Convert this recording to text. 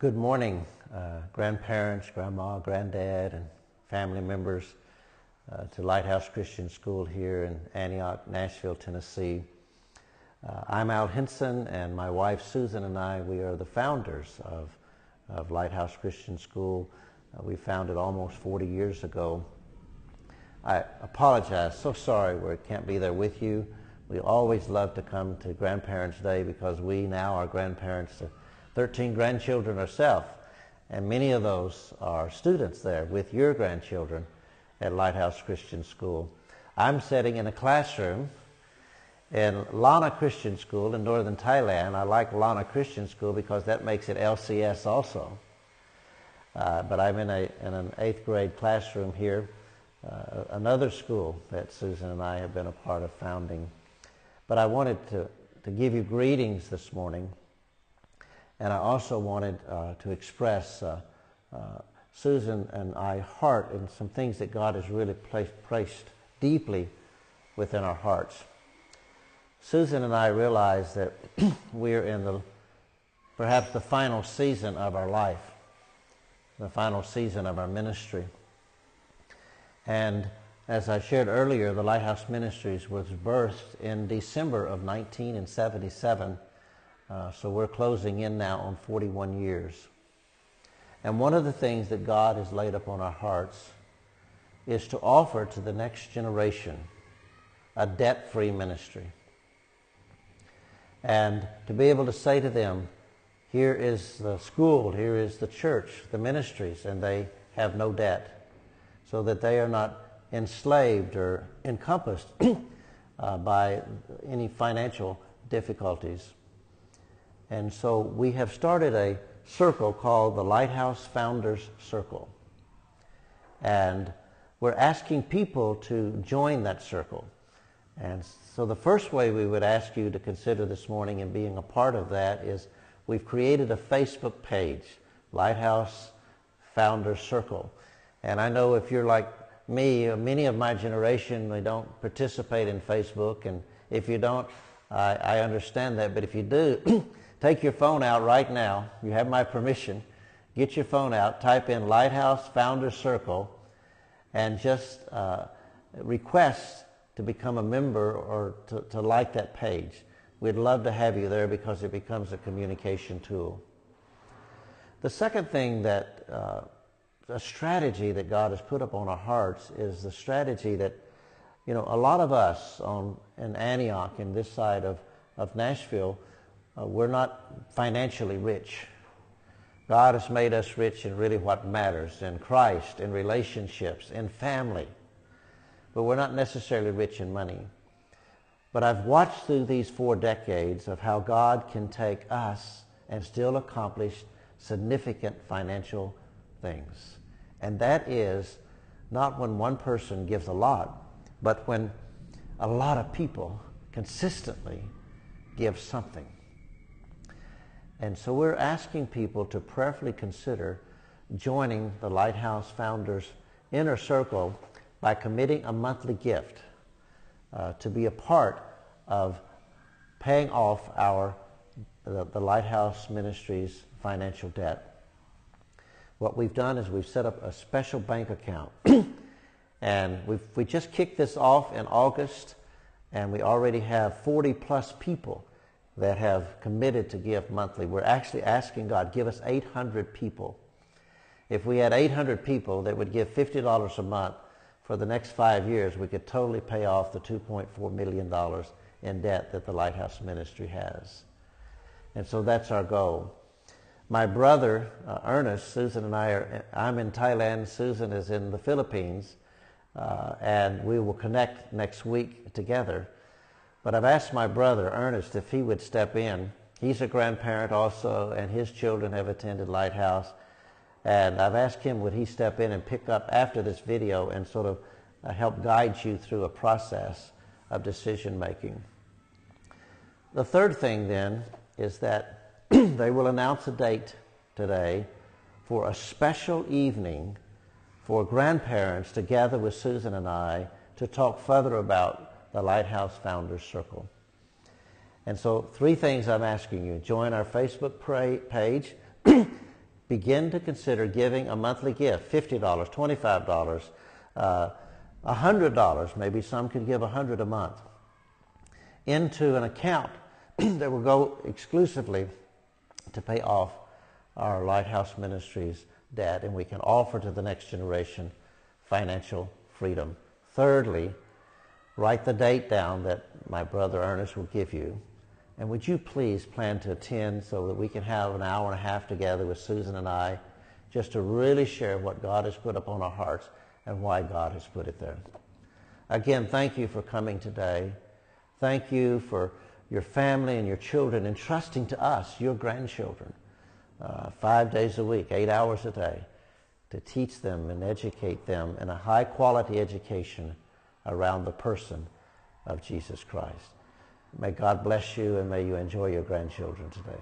Good morning, grandparents, grandma, granddad, and family members to Lighthouse Christian School here in Antioch, Nashville, Tennessee. I'm Al Henson, and my wife Susan and I, we are the founders of Lighthouse Christian School. We founded almost 40 years ago. I apologize, so sorry we can't be there with you. We always love to come to Grandparents' Day because we now are grandparents to 13 grandchildren ourselves, and many of those are students there with your grandchildren at Lighthouse Christian School. I'm sitting in a classroom in Lana Christian School in northern Thailand. I like Lana Christian School because that makes it LCS also. But I'm in an 8th grade classroom here, another school that Susan and I have been a part of founding. But I wanted to give you greetings this morning. And I also wanted to express Susan and I's heart in some things that God has really placed deeply within our hearts. Susan and I realize that we're in perhaps the final season of our life, the final season of our ministry. And as I shared earlier, the Lighthouse Ministries was birthed in December of 1977. So we're closing in now on 41 years. And one of the things that God has laid upon our hearts is to offer to the next generation a debt-free ministry. And to be able to say to them, here is the school, here is the church, the ministries, and they have no debt, so that they are not enslaved or encompassed by any financial difficulties. And so we have started a circle called the Lighthouse Founders Circle. And we're asking people to join that circle. And so the first way we would ask you to consider this morning in being a part of that is we've created a Facebook page, Lighthouse Founders Circle. And I know if you're like me, many of my generation, they don't participate in Facebook. And if you don't, I understand that. But if you do, take your phone out right now. You have my permission. Get your phone out, type in Lighthouse Founders Circle, and just request to become a member or to like that page. We'd love to have you there because it becomes a communication tool. The second thing that, a strategy that God has put upon our hearts is the strategy that, a lot of us in Antioch, in this side of Nashville, we're not financially rich. God has made us rich in really what matters, in Christ, in relationships, in family. But we're not necessarily rich in money. But I've watched through these 4 decades of how God can take us and still accomplish significant financial things. And that is not when one person gives a lot, but when a lot of people consistently give something. And so we're asking people to prayerfully consider joining the Lighthouse Founders Inner Circle by committing a monthly gift to be a part of paying off the Lighthouse Ministries financial debt. What we've done is we've set up a special bank account. And we just kicked this off in August, and we already have 40 plus people that have committed to give monthly. We're actually asking God, give us 800 people. If we had 800 people that would give $50 a month for the next 5 years, we could totally pay off the $2.4 million in debt that the Lighthouse Ministry has. And so that's our goal. My brother, Ernest, Susan and I'm in Thailand, Susan is in the Philippines, and we will connect next week together. But I've asked my brother, Ernest, if he would step in. He's a grandparent also, and his children have attended Lighthouse. And I've asked him, would he step in and pick up after this video and sort of help guide you through a process of decision making. The third thing then is that they will announce a date today for a special evening for grandparents to gather with Susan and I to talk further about the Lighthouse Founders Circle. And so 3 things I'm asking you. Join our Facebook page. begin to consider giving a monthly gift, $50, $25, $100, maybe some could give $100 a month, into an account that will go exclusively to pay off our Lighthouse Ministries debt, and we can offer to the next generation financial freedom. Thirdly, write the date down that my brother Ernest will give you. And would you please plan to attend so that we can have an hour and a half together with Susan and I just to really share what God has put upon our hearts and why God has put it there. Again, thank you for coming today. Thank you for your family and your children entrusting to us, your grandchildren, 5 days a week, 8 hours a day, to teach them and educate them in a high-quality education around the person of Jesus Christ. May God bless you, and may you enjoy your grandchildren today.